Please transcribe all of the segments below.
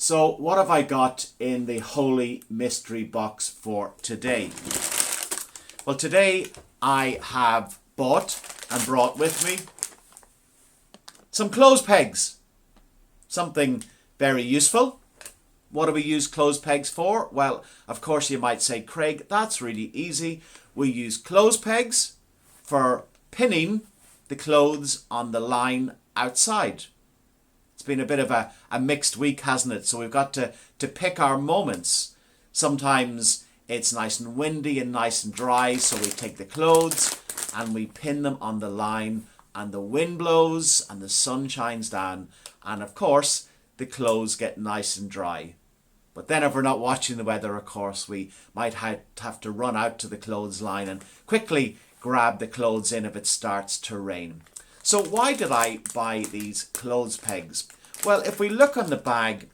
So what have I got in the Holy Mystery Box for today? Well, today I have bought and brought with me some clothes pegs. Something very useful. What do we use clothes pegs for? Well, of course you might say, Craig, that's really easy. We use clothes pegs for pinning the clothes on the line outside. It's been a bit of a mixed week, hasn't it? So we've got to pick our moments. Sometimes it's nice and windy and nice and dry, so we take the clothes and we pin them on the line, and the wind blows and the sun shines down, and of course the clothes get nice and dry. But then if we're not watching the weather, of course, we might have to run out to the clothes line and quickly grab the clothes in if it starts to rain. So why did I buy these clothes pegs? Well, if we look on the bag,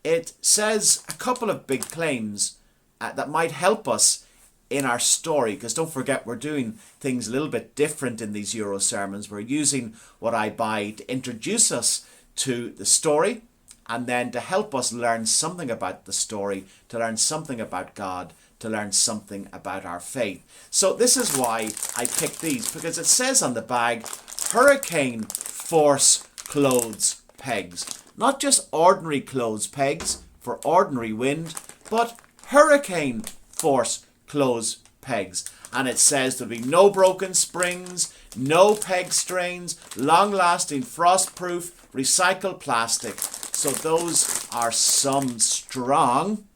it says a couple of big claims that might help us in our story, because don't forget, we're doing things a little bit different in these EuroSermons. We're using what I buy to introduce us to the story, and then to help us learn something about the story, to learn something about God, to learn something about our faith. So this is why I picked these, because it says on the bag, hurricane force clothes pegs. Not just ordinary clothes pegs for ordinary wind, but hurricane force clothes pegs. And it says there'll be no broken springs, no peg strains, long-lasting frost-proof, recycled plastic. So those are some strong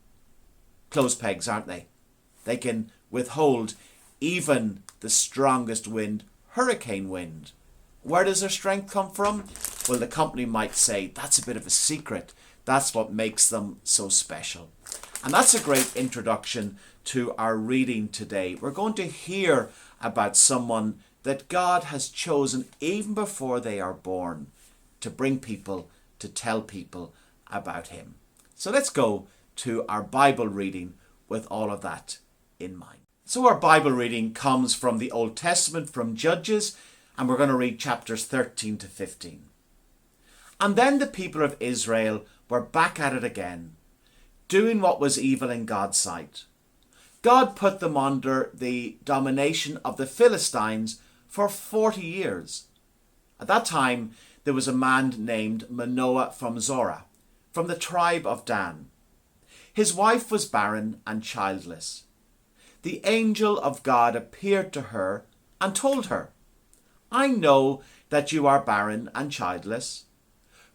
clothes pegs, aren't they? They can withhold even the strongest wind, hurricane wind. Where does their strength come from? Well, the company might say that's a bit of a secret. That's what makes them so special. And that's a great introduction to our reading today. We're going to hear about someone that God has chosen even before they are born to bring people, to tell people about him. So let's go to our Bible reading with all of that in mind. So our Bible reading comes from the Old Testament, from Judges, and we're going to read chapters 13 to 15. And then the people of Israel were back at it again, doing what was evil in God's sight. God put them under the domination of the Philistines for 40 years. At that time, there was a man named Manoah from Zorah, from the tribe of Dan. His wife was barren and childless. The angel of God appeared to her and told her, I know that you are barren and childless,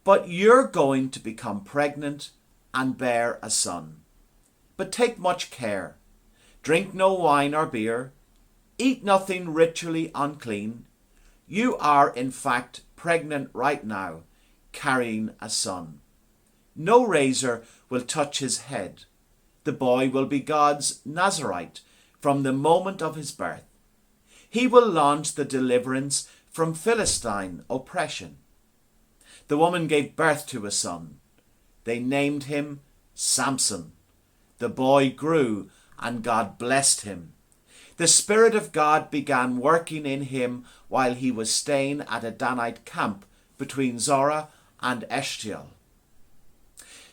but you're going to become pregnant and bear a son. But take much care. Drink no wine or beer. Eat nothing ritually unclean. You are, in fact, pregnant right now, carrying a son. No razor will touch his head. The boy will be God's Nazarite from the moment of his birth. He will launch the deliverance from Philistine oppression. The woman gave birth to a son. They named him Samson. The boy grew, and God blessed him. The Spirit of God began working in him while he was staying at a Danite camp between Zorah and Eshtaol.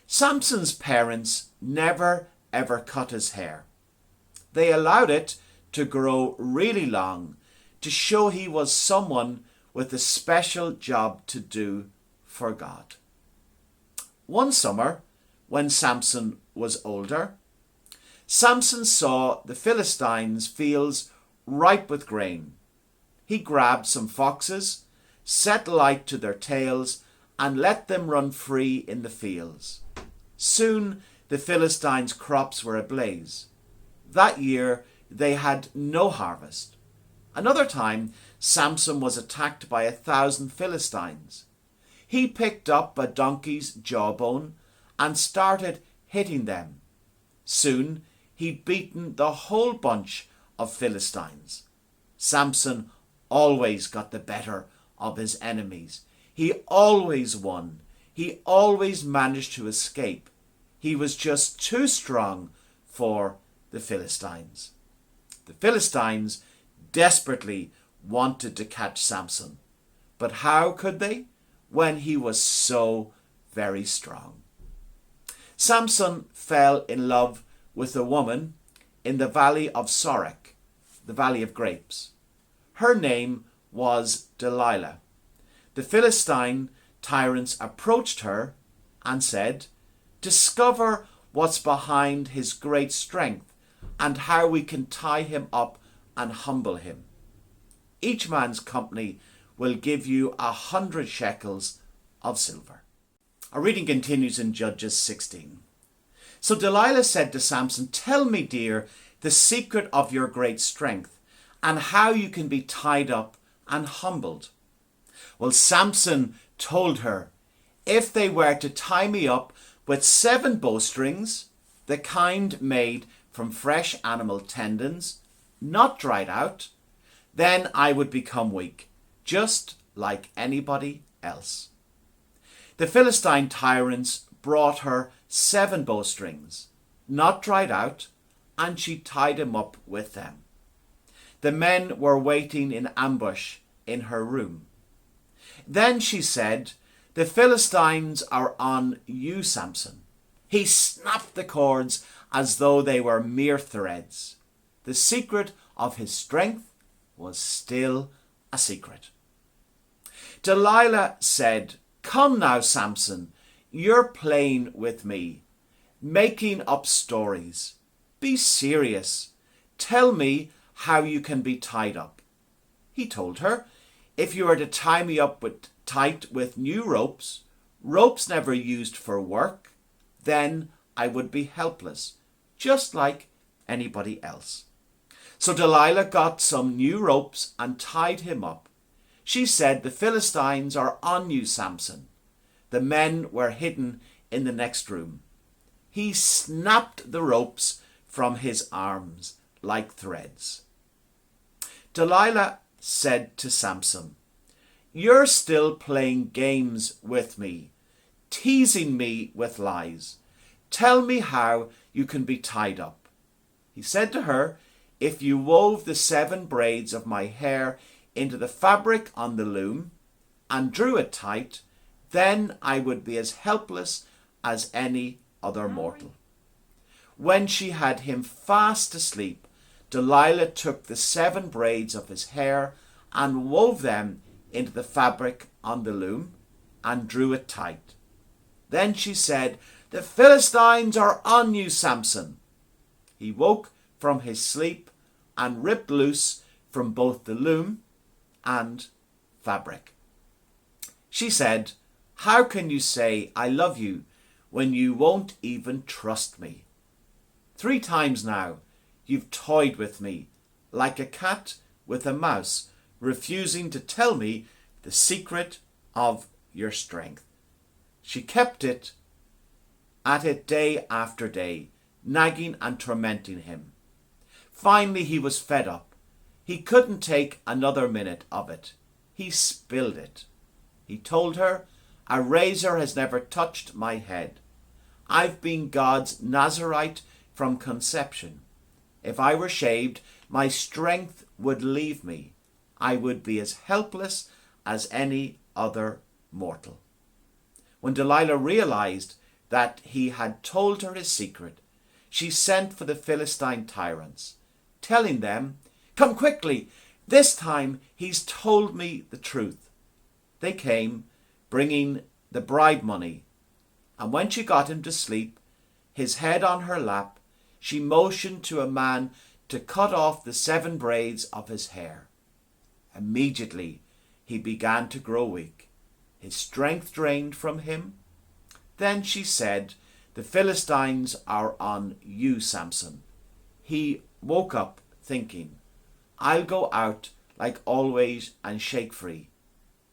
Samson's parents never ever cut his hair. They allowed it to grow really long to show he was someone with a special job to do for God. One summer, when Samson was older, Samson saw the Philistines' fields ripe with grain. He grabbed some foxes, set light to their tails, and let them run free in the fields. Soon the Philistines' crops were ablaze. That year they had no harvest. Another time, Samson was attacked by 1,000 Philistines. He picked up a donkey's jawbone and started hitting them. Soon he'd beaten the whole bunch of Philistines. Samson always got the better of his enemies. He always won. He always managed to escape. He was just too strong for the Philistines. The Philistines desperately wanted to catch Samson. But how could they when he was so very strong? Samson fell in love with a woman in the valley of Sorek, the valley of grapes. Her name was Delilah. The Philistine tyrants approached her and said, "Discover what's behind his great strength and how we can tie him up and humble him. Each man's company will give you 100 shekels of silver." Our reading continues in Judges 16. So Delilah said to Samson, "Tell me, dear, the secret of your great strength and how you can be tied up and humbled." Well, Samson told her, "If they were to tie me up with 7 bowstrings, the kind made from fresh animal tendons, not dried out, then I would become weak, just like anybody else." The Philistine tyrants brought her 7 bowstrings, not dried out, and she tied him up with them. The men were waiting in ambush in her room. Then she said, "The Philistines are on you, Samson." He snapped the cords as though they were mere threads. The secret of his strength was still a secret. Delilah said, "Come now, Samson, you're playing with me, making up stories. Be serious. Tell me how you can be tied up." He told her, "If you were to tie me up tight with new ropes, ropes never used for work, then I would be helpless, just like anybody else." So Delilah got some new ropes and tied him up. She said, "The Philistines are on you, Samson." The men were hidden in the next room. He snapped the ropes from his arms like threads. Delilah said to Samson, "You're still playing games with me, teasing me with lies. Tell me how you can be tied up." He said to her, "If you wove the 7 braids of my hair into the fabric on the loom and drew it tight, then I would be as helpless as any other mortal." When she had him fast asleep, Delilah took the 7 braids of his hair and wove them into the fabric on the loom and drew it tight. Then she said, "The Philistines are on you, Samson." He woke from his sleep and ripped loose from both the loom and fabric. She said, "How can you say I love you when you won't even trust me? 3 times now you've toyed with me like a cat with a mouse, refusing to tell me the secret of your strength." She kept at it day after day, nagging and tormenting him. Finally he was fed up. He couldn't take another minute of it. He spilled it. He told her, "A razor has never touched my head. I've been God's Nazarite from conception. If I were shaved, my strength would leave me. I would be as helpless as any other mortal." When Delilah realized that he had told her his secret, she sent for the Philistine tyrants, telling them, "Come quickly, this time he's told me the truth." They came, bringing the bribe money, and when she got him to sleep, his head on her lap, she motioned to a man to cut off the 7 braids of his hair. Immediately he began to grow weak. His strength drained from him. Then she said, "The Philistines are on you, Samson." He woke up thinking, "I'll go out like always and shake free."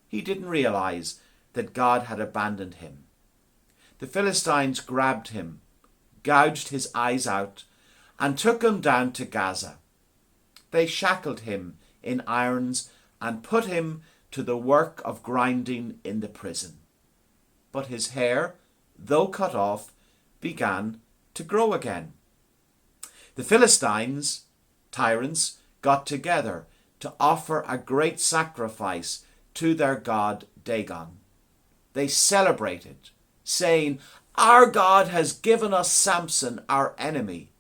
He didn't realize that God had abandoned him. The Philistines grabbed him, gouged his eyes out, and took him down to Gaza. They shackled him in irons and put him to the work of grinding in the prison. But his hair, though cut off, began to grow again. The Philistines, tyrants, got together to offer a great sacrifice to their god Dagon. They celebrated, saying, "Our God has given us Samson, our enemy."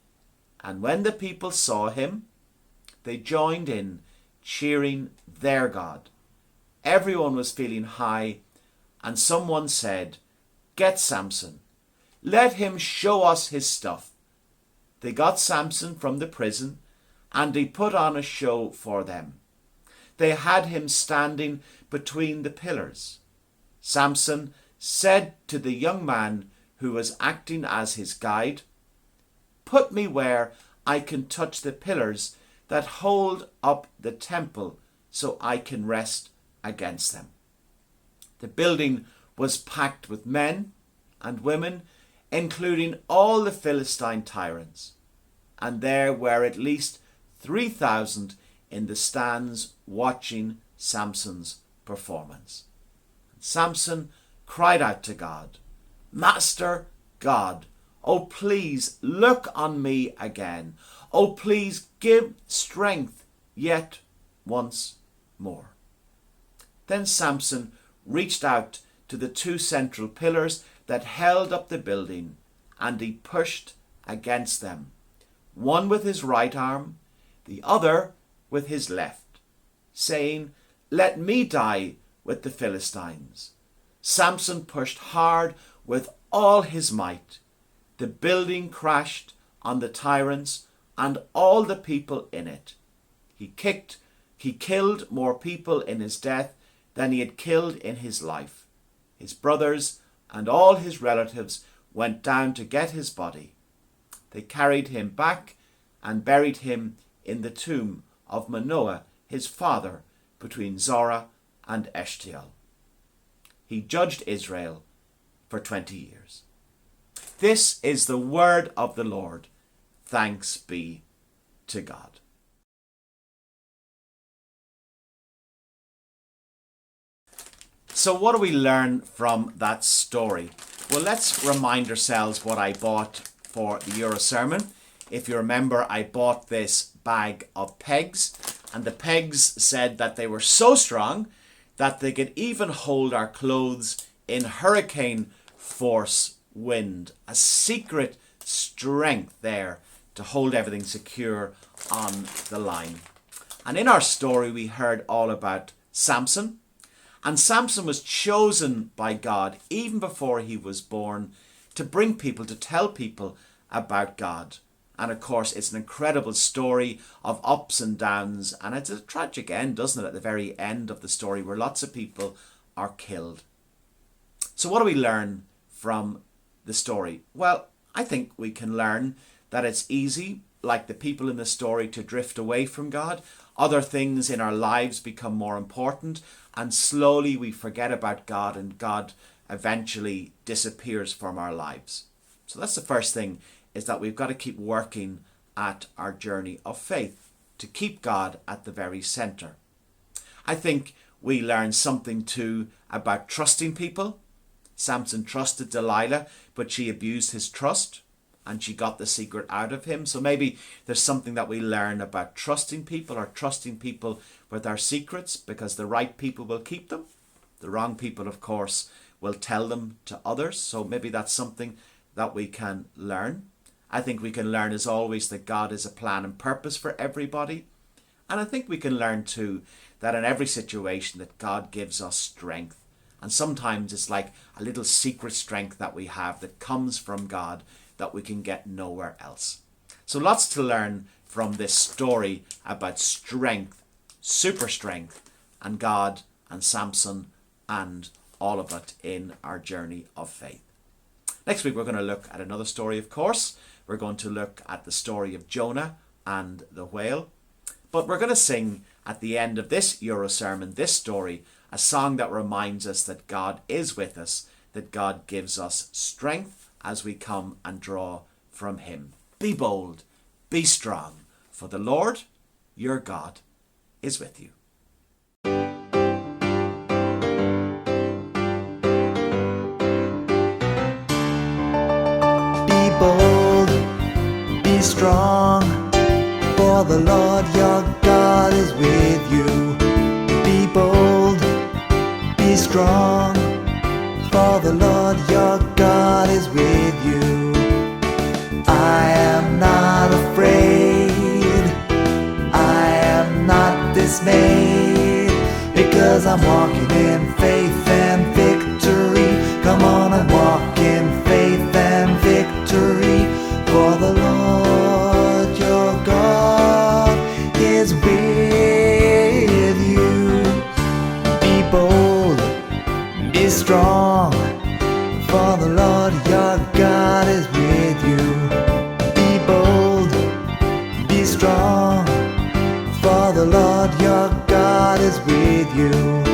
And when the people saw him, they joined in cheering their God. Everyone was feeling high, and someone said, "Get Samson. Let him show us his stuff." They got Samson from the prison, and he put on a show for them. They had him standing between the pillars. Samson said to the young man who was acting as his guide, "Put me where I can touch the pillars that hold up the temple so I can rest against them." The building was packed with men and women, including all the Philistine tyrants, and there were at least 3,000 in the stands watching Samson's performance. Samson cried out to God, "Master God, oh please look on me again. Oh please give strength yet once more." Then Samson reached out to the two central pillars that held up the building, and he pushed against them, one with his right arm, the other with his left, saying, "Let me die with the Philistines." Samson pushed hard with all his might. The building crashed on the tyrants and all the people in it. He killed more people in his death than he had killed in his life. His brothers and all his relatives went down to get his body. They carried him back and buried him in the tomb of Manoah, his father, between Zorah and Eshtaol. He judged Israel for 20 years. This is the word of the Lord. Thanks be to God. So what do we learn from that story? Well, let's remind ourselves what I bought for the EuroSermon. If you remember, I bought this bag of pegs, and the pegs said that they were so strong that they could even hold our clothes in hurricane force wind. A secret strength there to hold everything secure on the line. And in our story, we heard all about Samson. And Samson was chosen by God even before he was born to bring people, to tell people about God. And of course, it's an incredible story of ups and downs. And it's a tragic end, doesn't it, at the very end of the story, where lots of people are killed. So what do we learn from the story? Well, I think we can learn that it's easy, like the people in the story, to drift away from God. Other things in our lives become more important, and slowly we forget about God, and God eventually disappears from our lives. So that's the first thing, is that we've got to keep working at our journey of faith to keep God at the very center. I think we learn something too about trusting people. Samson trusted Delilah, but she abused his trust, and she got the secret out of him. So maybe there's something that we learn about trusting people, or trusting people with our secrets, because the right people will keep them. The wrong people, of course, will tell them to others. So maybe that's something that we can learn. I think we can learn, as always, that God has a plan and purpose for everybody. And I think we can learn too that in every situation that God gives us strength. And sometimes it's like a little secret strength that we have that comes from God that we can get nowhere else. So lots to learn from this story about strength, super strength, and God and Samson and all of it in our journey of faith. Next week we're going to look at another story, of course. We're going to look at the story of Jonah and the whale. But we're going to sing at the end of this EuroSermon, this story, a song that reminds us that God is with us, that God gives us strength as we come and draw from him. Be bold, be strong, for the Lord, your God, is with you. Be bold, be strong, for the Lord your God is with you. Be bold, be strong, for the Lord your God is is with you. I am not afraid, I am not dismayed, because I'm walking in faith and victory. Come on and walk in faith and victory, for the Lord your God is with you. Be bold, be strong, for the Lord your God is with you. Be bold, be strong, for the Lord your God is with you.